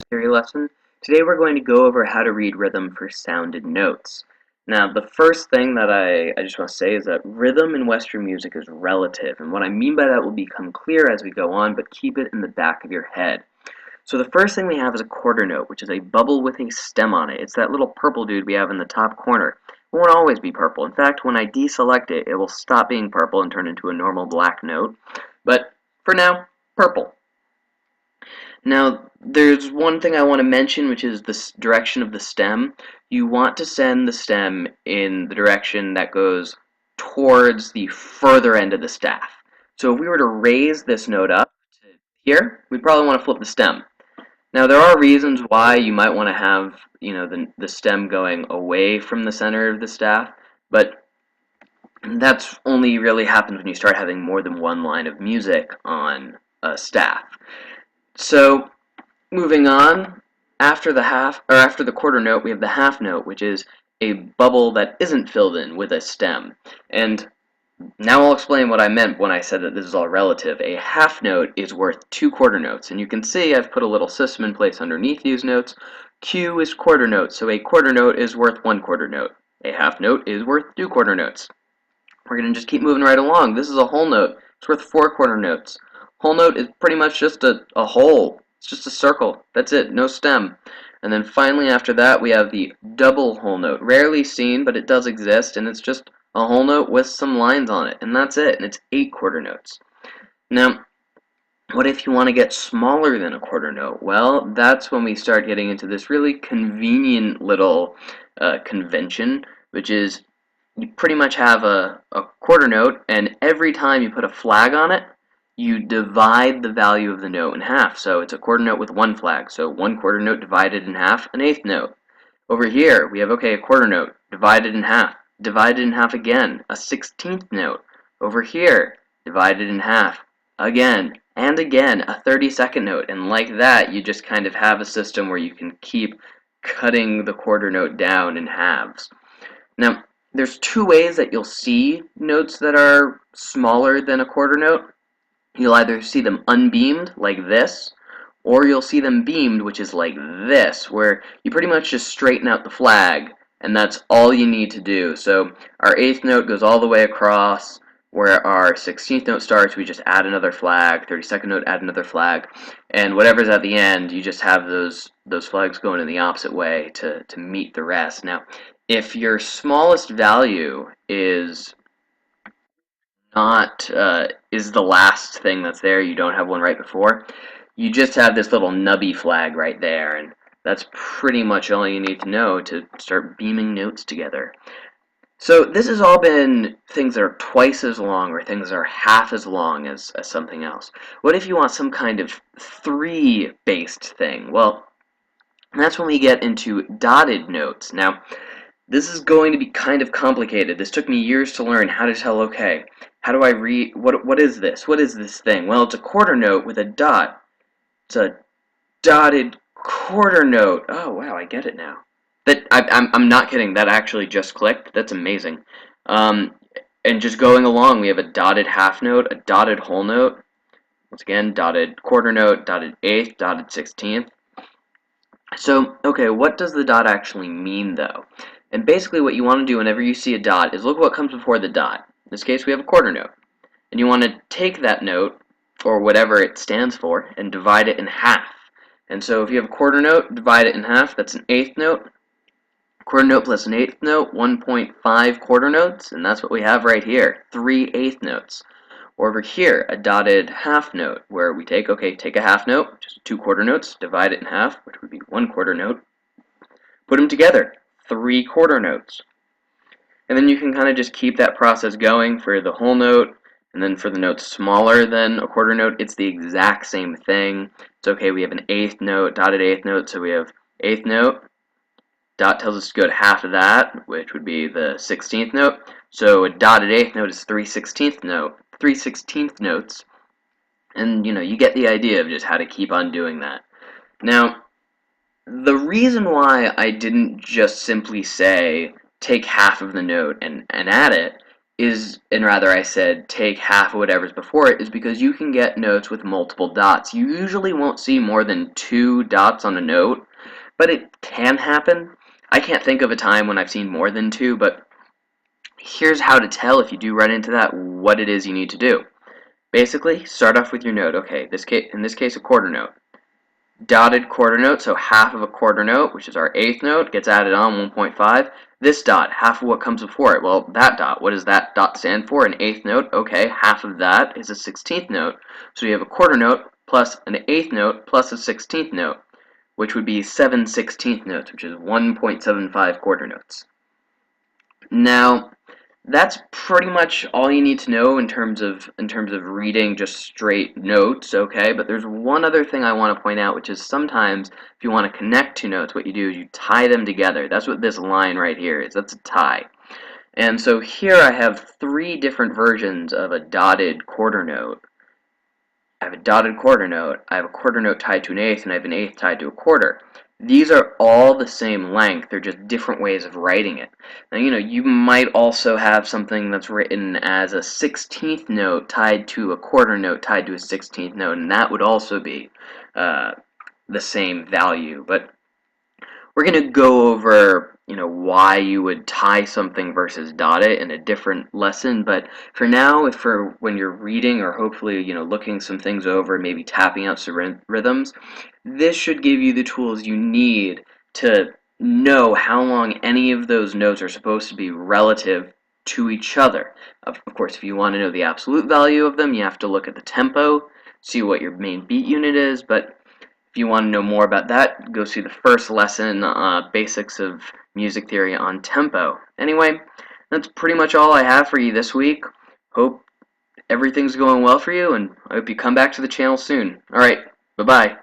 theory lesson. Today we're going to go over how to read rhythm for sounded notes. Now, the first thing that I just want to say is that rhythm in Western music is relative, and what I mean by that will become clear as we go on, but keep it in the back of your head. So the first thing we have is a quarter note, which is a bubble with a stem on it. It's that little purple dude we have in the top corner. It won't always be purple. In fact, when I deselect it, it will stop being purple and turn into a normal black note. But for now, purple. Now, there's one thing I want to mention, which is the direction of the stem. You want to send the stem in the direction that goes towards the further end of the staff. So if we were to raise this note up to here, we'd probably want to flip the stem. Now, there are reasons why you might want to have, the stem going away from the center of the staff, but that's only really happens when you start having more than one line of music on a staff. So, moving on, after the quarter note, we have the half note, which is a bubble that isn't filled in with a stem. And now I'll explain what I meant when I said that this is all relative. A half note is worth 2 quarter notes, and you can see I've put a little system in place underneath these notes. Q is quarter note, so a quarter note is worth 1 quarter note. A half note is worth 2 quarter notes. We're going to just keep moving right along. This is a whole note. It's worth 4 quarter notes. Whole note is pretty much just a hole. It's just a circle. That's it, no stem. And then finally after that we have the double whole note. Rarely seen, but it does exist, and it's just a whole note with some lines on it. And that's it, and it's 8 quarter notes. Now, what if you want to get smaller than a quarter note? Well, that's when we start getting into this really convenient little convention, which is you pretty much have a quarter note, and every time you put a flag on it, you divide the value of the note in half. So it's a quarter note with 1 flag, so 1 quarter note divided in half, an eighth note. Over here, we have, a quarter note divided in half again, a 16th note. Over here, divided in half, again, and again, a 32nd note. And like that, you just kind of have a system where you can keep cutting the quarter note down in halves. Now, there's 2 ways that you'll see notes that are smaller than a quarter note. You'll either see them unbeamed, like this, or you'll see them beamed, which is like this, where you pretty much just straighten out the flag, and that's all you need to do. So our 8th note goes all the way across, where our 16th note starts, we just add another flag, 32nd note, add another flag, and whatever's at the end, you just have those flags going in the opposite way to meet the rest. Now, if your smallest value is not is the last thing that's there, you don't have one right before, you just have this little nubby flag right there, and that's pretty much all you need to know to start beaming notes together. So this has all been things that are twice as long or things that are half as long as something else. What if you want some kind of 3-based thing? Well, that's when we get into dotted notes. Now, this is going to be kind of complicated. This took me years to learn how to tell, okay, how do I read, what is this? What is this thing? Well, it's a quarter note with a dot. It's a dotted quarter note. Oh, wow, I get it now. I'm not kidding. That actually just clicked. That's amazing. And just going along, we have a dotted half note, a dotted whole note. Once again, dotted quarter note, dotted eighth, dotted 16th. So, okay, what does the dot actually mean, though? And basically what you want to do whenever you see a dot is look what comes before the dot. In this case, we have a quarter note. And you want to take that note, or whatever it stands for, and divide it in half. And so if you have a quarter note, divide it in half, that's an eighth note. Quarter note plus an eighth note, 1.5 quarter notes, and that's what we have right here, 3 eighth notes. Or over here, a dotted half note, where we take a half note, which is 2 quarter notes, divide it in half, which would be 1 quarter note, put them together, 3 quarter notes. And then you can kind of just keep that process going for the whole note, and then for the notes smaller than a quarter note, it's the exact same thing. It's okay, we have an eighth note, dotted eighth note, so we have eighth note, dot tells us to go to half of that, which would be the 16th note, so a dotted eighth note is 3/16th notes, and you get the idea of just how to keep on doing that. Now, the reason why I didn't just simply say take half of the note and add it and rather I said take half of whatever's before it, is because you can get notes with multiple dots. You usually won't see more than 2 dots on a note, but it can happen. I can't think of a time when I've seen more than 2, but here's how to tell if you do run into that what it is you need to do. Basically, start off with your note. Okay, in this case a quarter note. Dotted quarter note, so half of a quarter note, which is our eighth note, gets added on 1.5. This dot, half of what comes before it. Well, that dot, what does that dot stand for? An eighth note. Okay, half of that is a 16th note. So you have a quarter note plus an eighth note plus a 16th note, which would be 7 16th notes, which is 1.75 quarter notes. Now, that's pretty much all you need to know in terms of reading just straight notes, okay? But there's one other thing I want to point out, which is sometimes if you want to connect two notes, what you do is you tie them together. That's what this line right here is. That's a tie. And so here I have 3 different versions of a dotted quarter note. I have a dotted quarter note, I have a quarter note tied to an eighth, and I have an eighth tied to a quarter. These are all the same length, they're just different ways of writing it. Now, you might also have something that's written as a 16th note tied to a quarter note tied to a 16th note, and that would also be the same value. But we're going to go over, why you would tie something versus dot it in a different lesson. But for now, when you're reading or hopefully, looking some things over, maybe tapping out some rhythms, this should give you the tools you need to know how long any of those notes are supposed to be relative to each other. Of course, if you want to know the absolute value of them, you have to look at the tempo, see what your main beat unit is, but if you want to know more about that, go see the first lesson, Basics of Music Theory on Tempo. Anyway, that's pretty much all I have for you this week. Hope everything's going well for you, and I hope you come back to the channel soon. Alright, bye-bye.